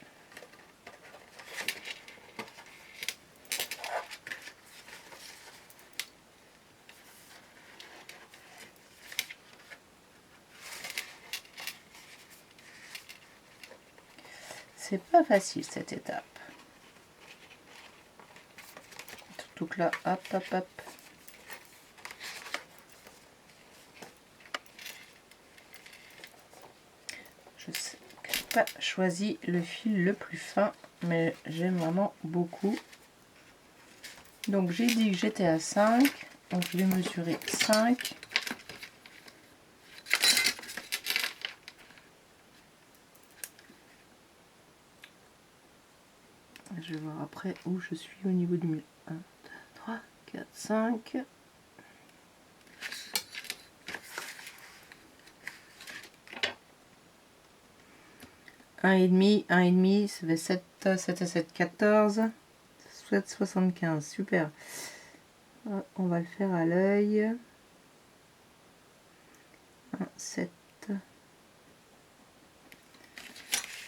C'est pas facile cette étape. Surtout que là, hop, hop, hop. Je sais que j'ai pas choisi le fil le plus fin, mais j'aime vraiment beaucoup. Donc j'ai dit que j'étais à 5, donc je vais mesurer 5. Je vais voir après où je suis au niveau du milieu. 1, 2, 3, 4, 5. Un et demi, ça fait 7, 7 et 7, 14. 7, 75, super. On va le faire à l'œil. 1, 7.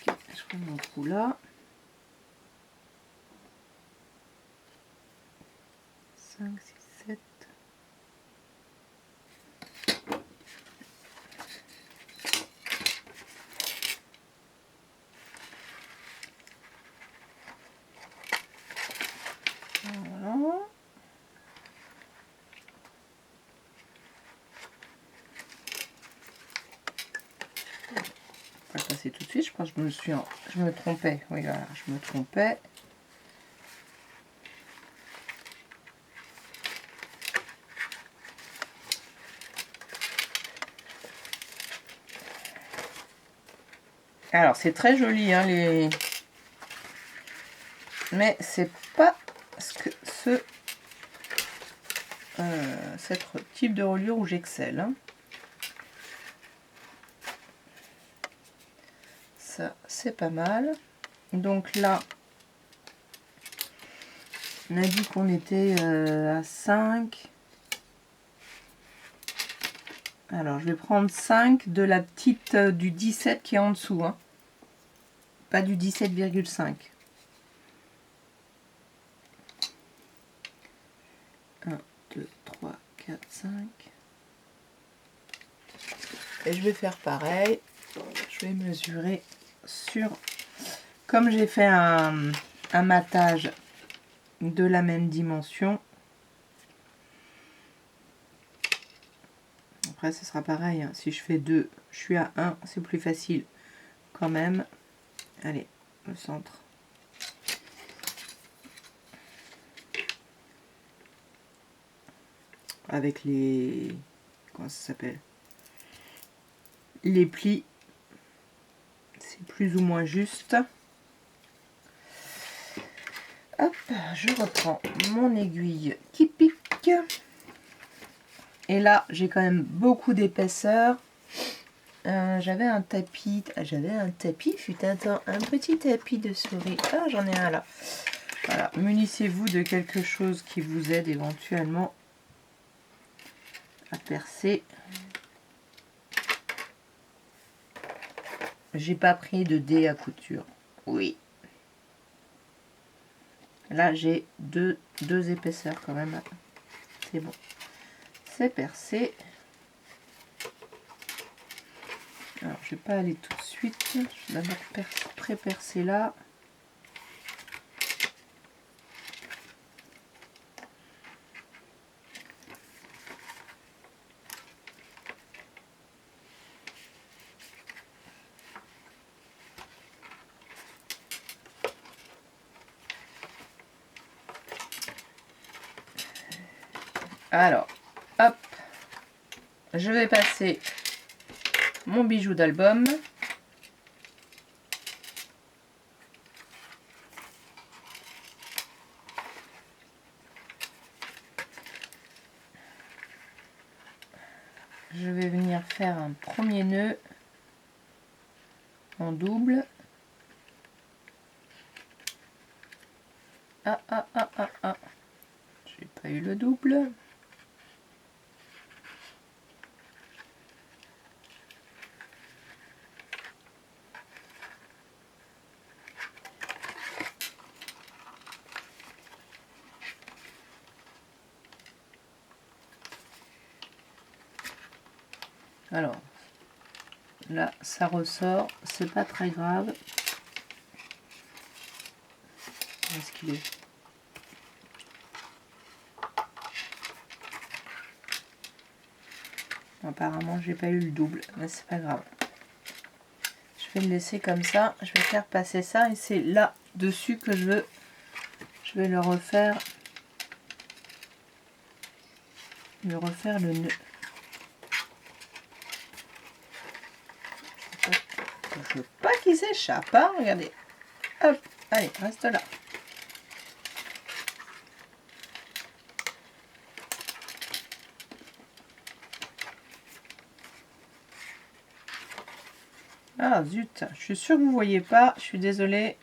Okay, je prends mon trou là. 5, 6, 7. Voilà. Je vais le passer tout de suite, je pense que je me trompais. Oui, voilà, je me trompais. Alors, c'est très joli, hein, mais c'est pas cet type de reliure où j'excelle. Hein. Ça, c'est pas mal. Donc là, on a dit qu'on était à 5. Alors, je vais prendre 5 de la petite du 17 qui est en dessous. Hein. Pas du 17,5. 1, 2, 3, 4, 5. Et je vais faire pareil. Je vais mesurer sur... Comme j'ai fait un matage de la même dimension. Après, ce sera pareil. Hein. Si je fais 2, je suis à 1. C'est plus facile quand même. Allez, le centre. Avec les... Comment ça s'appelle? Les plis. C'est plus ou moins juste. Hop, je reprends mon aiguille qui pique. Et là, j'ai quand même beaucoup d'épaisseur. J'avais un tapis, fut un temps, un petit tapis de souris. Ah, j'en ai un là. Voilà, munissez-vous de quelque chose qui vous aide éventuellement à percer. J'ai pas pris de dés à couture. Oui. Là, j'ai deux épaisseurs quand même. C'est bon. C'est percé. Alors, je vais pas aller tout de suite. Je vais d'abord pré-percer là. Alors, hop, je vais passer mon bijou d'album. Je vais venir faire un premier nœud en double. Ah, ah, ah, ah, ah. J'ai pas eu le double. Alors, là, ça ressort, c'est pas très grave. Où est-ce qu'il est? Apparemment, j'ai pas eu le double, mais c'est pas grave. Je vais le laisser comme ça. Je vais faire passer ça et c'est là dessus que je vais le refaire le nœud. Je veux pas qu'il s'échappe, hein, regardez. Hop, allez, reste là. Ah zut, je suis sûre que vous ne voyez pas, je suis désolée.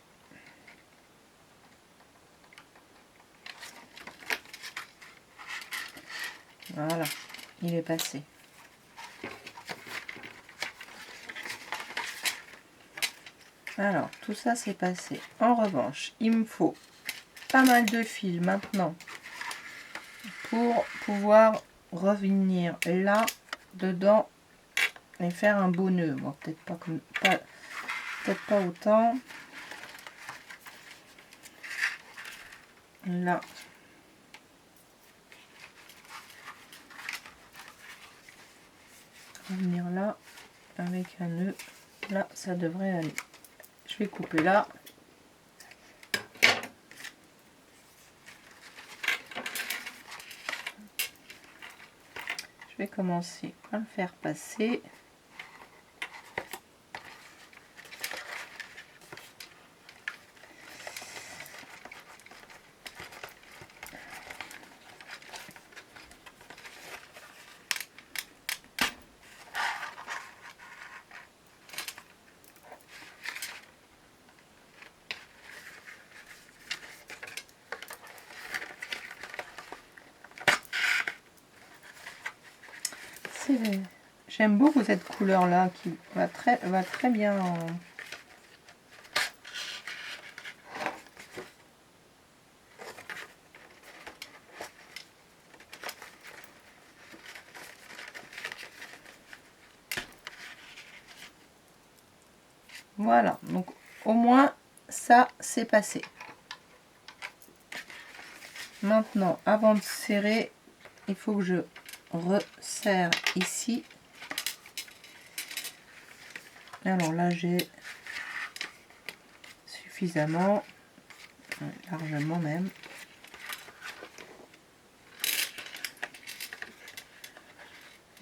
Voilà, il est passé. Alors, tout ça c'est passé. En revanche, il me faut pas mal de fils maintenant pour pouvoir revenir là, dedans, et faire un beau nœud. Bon, peut-être pas comme peut-être pas autant. Là. Revenir là avec un nœud. Là, ça devrait aller. Je vais couper là. Je vais commencer à le faire passer. J'aime beaucoup cette couleur là qui va très bien en... Voilà, donc au moins ça c'est passé. Maintenant, avant de serrer, il faut que je resserre ici. Alors là, j'ai suffisamment, largement même.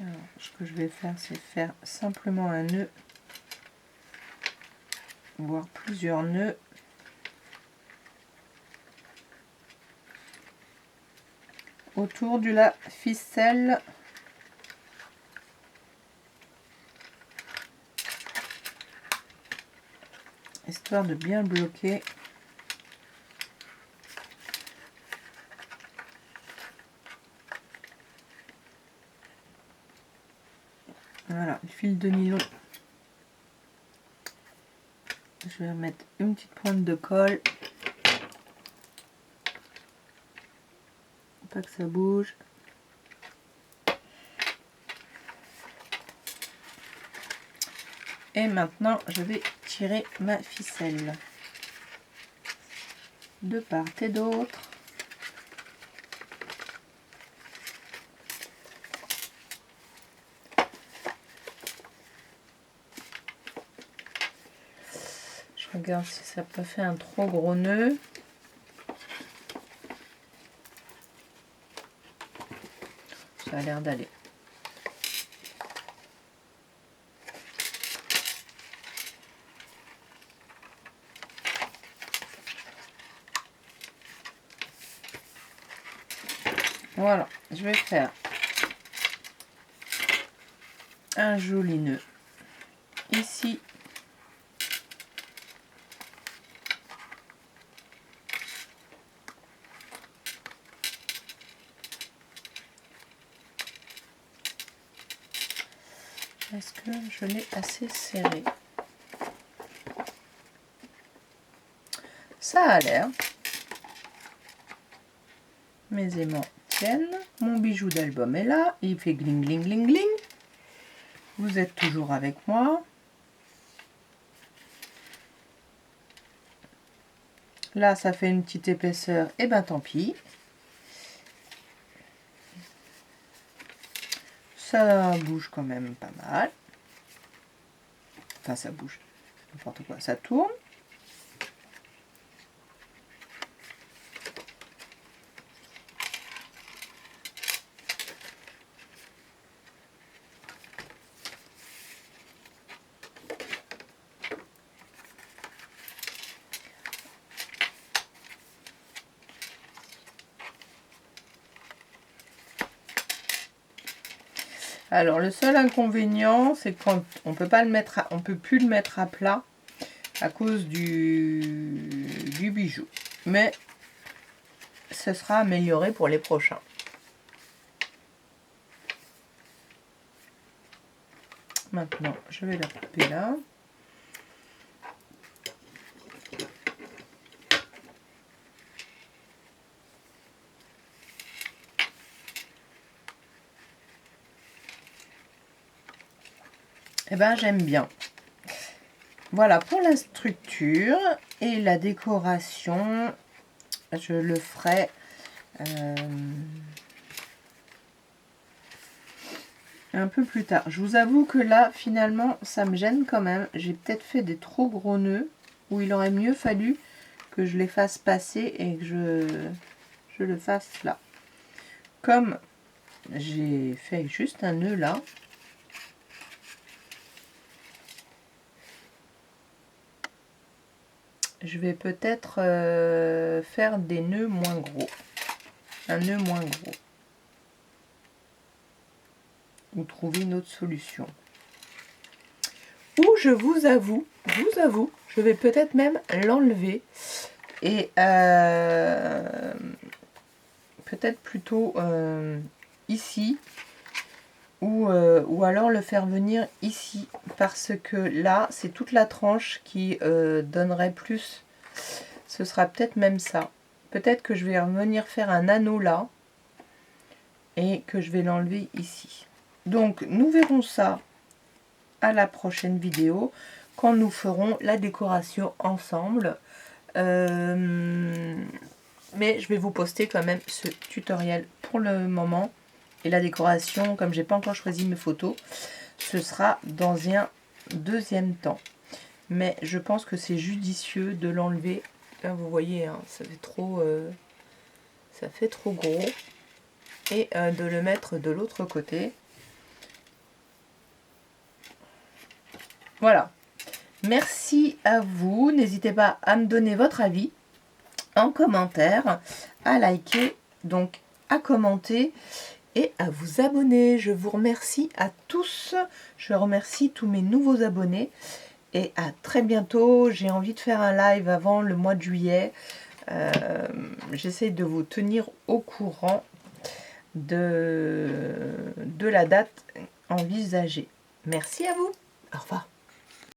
Alors, ce que je vais faire, c'est faire simplement un nœud voire plusieurs nœuds. Autour de la ficelle. Histoire de bien bloquer. Voilà, le fil de nylon. Je vais mettre une petite pointe de colle. Pas que ça bouge. Et maintenant, je vais tirer ma ficelle de part et d'autre. Je regarde si ça n'a pas fait un trop gros nœud. Ça a l'air d'aller. Voilà, je vais faire un joli nœud ici. Est-ce que je l'ai assez serré? Ça a l'air. Mes aimants tiennent. Mon bijou d'album est là. Il fait gling gling gling gling. Vous êtes toujours avec moi. Là, ça fait une petite épaisseur. Et ben tant pis. Ça bouge quand même pas mal. Enfin, ça bouge. N'importe quoi. Ça tourne. Alors le seul inconvénient, c'est quand on peut pas le mettre, on peut plus le mettre à plat à cause du bijou. Mais ce sera amélioré pour les prochains. Maintenant, je vais le couper là. Eh ben, j'aime bien. Voilà pour la structure et la décoration. Je le ferai un peu plus tard. Je vous avoue que là, finalement, ça me gêne quand même. J'ai peut-être fait des trop gros nœuds où il aurait mieux fallu que je les fasse passer et que je le fasse là. Comme j'ai fait juste un nœud là, je vais peut-être faire des nœuds moins gros. Un nœud moins gros. Ou trouver une autre solution. Ou je vous avoue, je vais peut-être même l'enlever. Et peut-être plutôt ici. Ou alors le faire venir ici. Parce que là, c'est toute la tranche qui donnerait plus. Ce sera peut-être même ça. Peut-être que je vais revenir faire un anneau là. Et que je vais l'enlever ici. Donc, nous verrons ça à la prochaine vidéo. Quand nous ferons la décoration ensemble. Mais je vais vous poster quand même ce tutoriel pour le moment. Et la décoration, comme j'ai pas encore choisi mes photos, ce sera dans un deuxième temps. Mais je pense que c'est judicieux de l'enlever. Là, vous voyez, hein, ça fait trop gros. Et de le mettre de l'autre côté. Voilà. Merci à vous. N'hésitez pas à me donner votre avis en commentaire, à liker, donc à commenter et à vous abonner. Je vous remercie à tous. Je remercie tous mes nouveaux abonnés. Et à très bientôt. J'ai envie de faire un live avant le mois de juillet. J'essaie de vous tenir au courant de la date envisagée. Merci à vous. Au revoir.